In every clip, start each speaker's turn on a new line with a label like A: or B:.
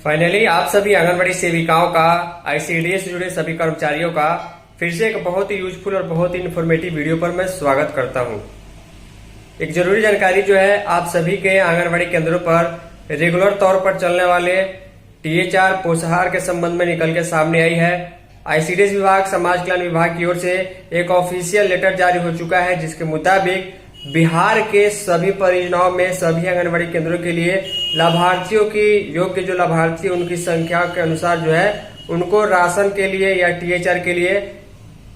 A: Finally आप सभी आंगनबाड़ी सेविकाओं का, आईसीडीएस से जुड़े सभी कर्मचारियों का फिर से एक बहुत ही यूजफुल और बहुत ही इन्फॉर्मेटिव वीडियो पर मैं स्वागत करता हूं। एक जरूरी जानकारी जो है आप सभी के आंगनबाड़ी केंद्रों पर रेगुलर तौर पर चलने वाले टीएचआर पोषाहार के संबंध में निकल के सामने आई है। आईसीडीएस विभाग, समाज कल्याण विभाग की ओर से एक ऑफिशियल लेटर जारी हो चुका है, जिसके मुताबिक बिहार के सभी परियोजनाओं में सभी आंगनबाड़ी केंद्रों के लिए लाभार्थियों की योग्य जो लाभार्थी उनकी संख्या के अनुसार जो है उनको राशन के लिए या टीएचआर के लिए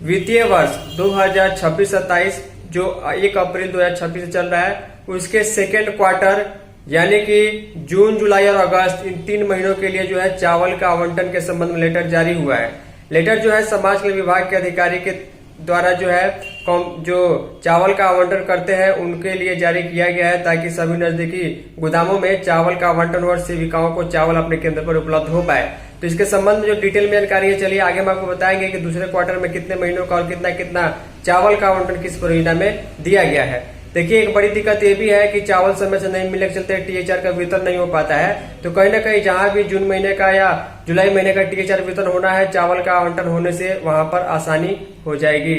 A: वित्तीय वर्ष 2026-27 जो 1 अप्रैल 2026 से चल रहा है उसके सेकेंड क्वार्टर यानी कि जून, जुलाई और अगस्त इन 3 महीनों के लिए जो है चावल का आवंटन के संबंध में लेटर जारी हुआ है। लेटर जो है समाज कल्याण विभाग के अधिकारी के द्वारा जो है जो चावल का आवंटन करते हैं उनके लिए जारी किया गया है, ताकि सभी नजदीकी गोदामों में चावल का आवंटन और सेविकाओं को चावल अपने केंद्र पर उपलब्ध हो पाए। तो इसके संबंध में जो डिटेल में जानकारी है, चलिए आगे हम आपको बताएंगे कि दूसरे क्वार्टर में कितने महीनों का और कितना कितना चावल का आवंटन किस परियोजना में दिया गया है। देखिए, एक बड़ी दिक्कत ये भी है कि चावल समय से नहीं मिलने के चलते टीएचआर का वितरण नहीं हो पाता है। तो कहीं ना कहीं जहां भी जून महीने का या जुलाई महीने का टीएचआर वितरण होना है, चावल का आवंटन होने से वहां पर आसानी हो जाएगी।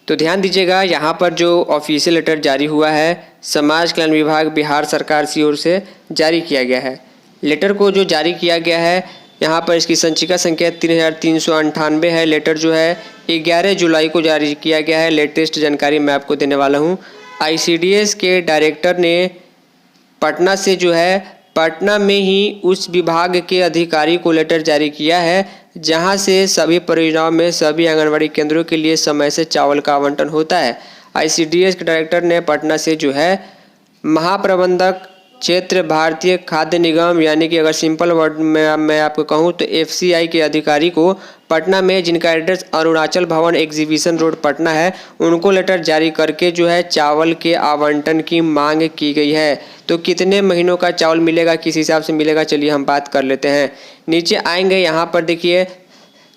B: तो ध्यान दीजिएगा, यहाँ पर जो ऑफिशियल लेटर जारी हुआ है समाज कल्याण विभाग बिहार सरकार की ओर से जारी किया गया है। लेटर को जो जारी किया गया है, यहाँ पर इसकी संचिका संख्या 3398 है। लेटर जो है 11 जुलाई को जारी किया गया है। लेटेस्ट जानकारी मैं आपको देने वाला हूँ। आईसीडीएस के डायरेक्टर ने पटना से जो है पटना में ही उस विभाग के अधिकारी को लेटर जारी किया है, जहां से सभी परियोजनाओं में सभी आंगनबाड़ी केंद्रों के लिए समय से चावल का आवंटन होता है। आईसीडीएस के डायरेक्टर ने पटना से जो है महाप्रबंधक क्षेत्र भारतीय खाद्य निगम यानी कि अगर सिंपल वर्ड में मैं आपको कहूँ तो एफसीआई के अधिकारी को पटना में, जिनका एड्रेस अरुणाचल भवन एग्जीबिशन रोड पटना है, उनको लेटर जारी करके जो है चावल के आवंटन की मांग की गई है। तो कितने महीनों का चावल मिलेगा, किस हिसाब से मिलेगा, चलिए हम बात कर लेते हैं। नीचे आएंगे, यहाँ पर देखिए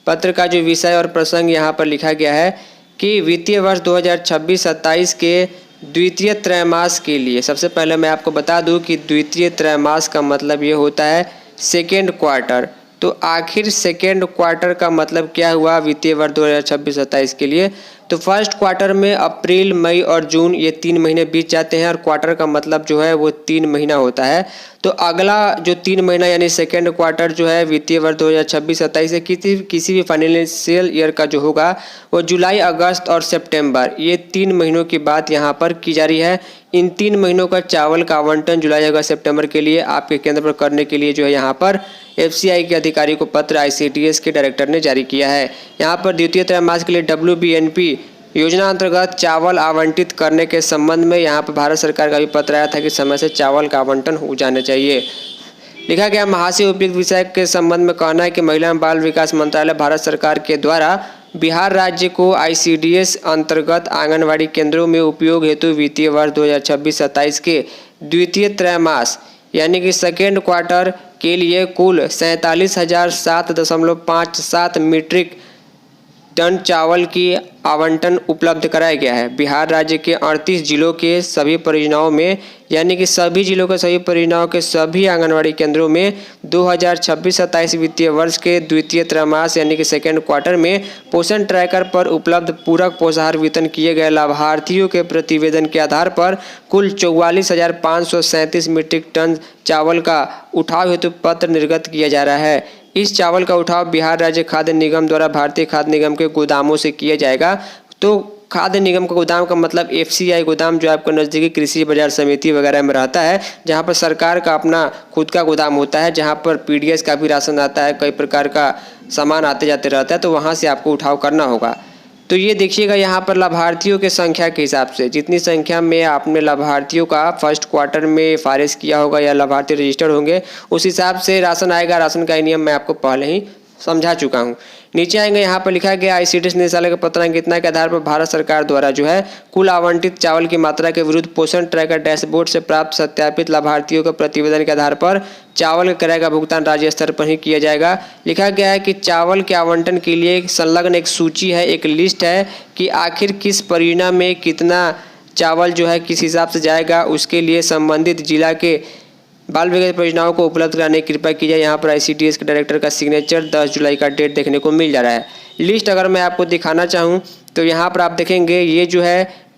B: पत्र का जो विषय और प्रसंग यहाँ पर लिखा गया है कि वित्तीय वर्ष 2026-27 के द्वितीय त्रैमास के लिए, सबसे पहले मैं आपको बता दूं कि द्वितीय त्रैमास का मतलब ये होता है सेकेंड क्वार्टर। तो आखिर सेकेंड क्वार्टर का मतलब क्या हुआ वित्तीय वर्ष 2026-27 के लिए? तो फर्स्ट क्वार्टर में अप्रैल, मई और जून ये 3 महीने बीत जाते हैं और क्वार्टर का मतलब जो है वो 3 महीना होता है। तो अगला जो 3 महीना यानी सेकेंड क्वार्टर जो है वित्तीय वर्ष 2026-27 से किसी भी फाइनेंशियल ईयर का जो होगा वो जुलाई, अगस्त और सितंबर, ये 3 महीनों की बात यहाँ पर की जा रही है। इन 3 महीनों का चावल का आवंटन जुलाई, अगस्त, सितंबर के लिए आपके केंद्र पर करने के लिए जो है यहाँ पर एफसीआई के अधिकारी को पत्र आईसीडीएस के डायरेक्टर ने जारी किया है। यहाँ पर द्वितीय त्रैमास के लिए WBNP योजना अंतर्गत चावल आवंटित करने के संबंध में यहाँ पर भारत सरकार का भी पत्र आया था कि समय से चावल का आवंटन हो जाना चाहिए। लिखा गया, महाशय उपयुक्त विषय के संबंध में कहना है कि महिला एवं बाल विकास मंत्रालय भारत सरकार के द्वारा बिहार राज्य को आईसीडीएस अंतर्गत आंगनबाड़ी केंद्रों में उपयोग हेतु वित्तीय वर्ष 2026-27 के द्वितीय त्रैमास यानी कि सेकेंड क्वार्टर के लिए कुल 47,007.57 मीट्रिक टन चावल की आवंटन उपलब्ध कराया गया है। बिहार राज्य के 38 जिलों के सभी परियोजनाओं में यानी कि सभी जिलों के सभी परियोजनाओं के सभी आंगनबाड़ी केंद्रों में 2026-27 वित्तीय वर्ष के द्वितीय त्रैमास यानी कि सेकेंड क्वार्टर में पोषण ट्रैकर पर उपलब्ध पूरक पोषाहार वितरण किए गए लाभार्थियों के प्रतिवेदन के आधार पर कुल 44,537 मीट्रिक टन चावल का उठाव हेतु पत्र निर्गत किया जा रहा है। इस चावल का उठाव बिहार राज्य खाद्य निगम द्वारा भारतीय खाद्य निगम के गोदामों से किया जाएगा। तो खाद्य निगम का गोदाम का मतलब एफसीआई गोदाम जो आपको नज़दीकी कृषि बाजार समिति वगैरह में रहता है, जहां पर सरकार का अपना खुद का गोदाम होता है, जहां पर पीडीएस का भी राशन आता है, कई प्रकार का सामान आते जाते रहता है, तो वहां से आपको उठाव करना होगा। तो ये देखिएगा, यहाँ पर लाभार्थियों की संख्या के हिसाब से जितनी संख्या में आपने लाभार्थियों का फर्स्ट क्वार्टर में फारिश किया होगा या लाभार्थी रजिस्टर्ड होंगे, उस हिसाब से राशन आएगा। राशन का नियम मैं आपको पहले ही समझा चुका हूँ। नीचे आएंगे, यहाँ पर लिखा गया आईसीडीएस निदेशालय के पत्रांकितना के आधार पर भारत सरकार द्वारा जो है कुल आवंटित चावल की मात्रा के विरुद्ध पोषण ट्रैकर डैशबोर्ड से प्राप्त सत्यापित लाभार्थियों के प्रतिवेदन के आधार पर चावल के किराए का भुगतान राज्य स्तर पर ही किया जाएगा। लिखा गया है कि चावल के आवंटन के लिए संलग्न एक सूची है, एक लिस्ट है कि आखिर किस परियोजना में कितना चावल जो है किस हिसाब से जाएगा। उसके लिए संबंधित जिला के बाल विकास परियोजनाओं को उपलब्ध कराने की कृपया कीजिए। यहाँ पर ICDS के डायरेक्टर का सिग्नेचर 10 जुलाई का डेट देखने को मिल जा रहा है। लिस्ट अगर मैं आपको दिखाना चाहूँ तो यहाँ पर आप देखेंगे ये जो है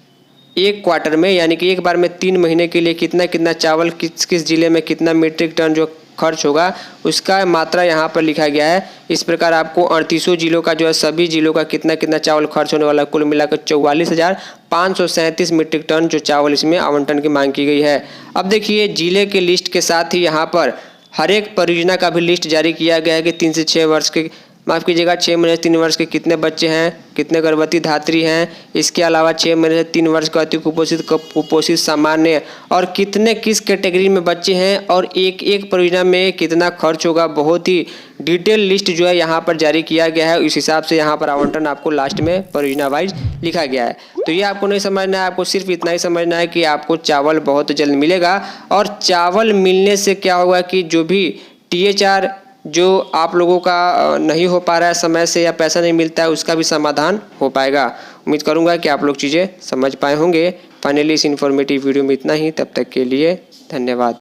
B: एक क्वार्टर में यानी कि एक बार में 3 महीने के लिए कितना कितना चावल किस किस जिले में कितना मीट्रिक टन जो खर्च होगा उसका मात्रा यहाँ पर लिखा गया है। इस प्रकार आपको 38 जिलों का जो है सभी जिलों का कितना कितना चावल खर्च होने वाला कुल मिलाकर 44,537 मीट्रिक टन जो चावल इसमें आवंटन की मांग की गई है। अब देखिए जिले के लिस्ट के साथ ही यहाँ पर हर एक परियोजना का भी लिस्ट जारी किया गया है कि 3 से 6 वर्ष के 6 महीने से 3 वर्ष के कितने बच्चे हैं, कितने गर्भवती धात्री हैं, इसके अलावा 6 महीने से 3 वर्ष का अति कुपोषित सामान्य और कितने किस कैटेगरी में बच्चे हैं और एक एक परियोजना में कितना खर्च होगा। बहुत ही डिटेल लिस्ट जो है यहाँ पर जारी किया गया है। इस हिसाब से यहाँ पर आवंटन आपको लास्ट में परियोजना वाइज लिखा गया है। तो ये आपको नहीं समझना है, आपको सिर्फ इतना ही समझना है कि आपको चावल बहुत जल्द मिलेगा और चावल मिलने से क्या होगा कि जो भी THR जो आप लोगों का नहीं हो पा रहा है समय से या पैसा नहीं मिलता है उसका भी समाधान हो पाएगा। उम्मीद करूंगा कि आप लोग चीज़ें समझ पाए होंगे। फाइनली इस इन्फॉर्मेटिव वीडियो में इतना ही। तब तक के लिए धन्यवाद।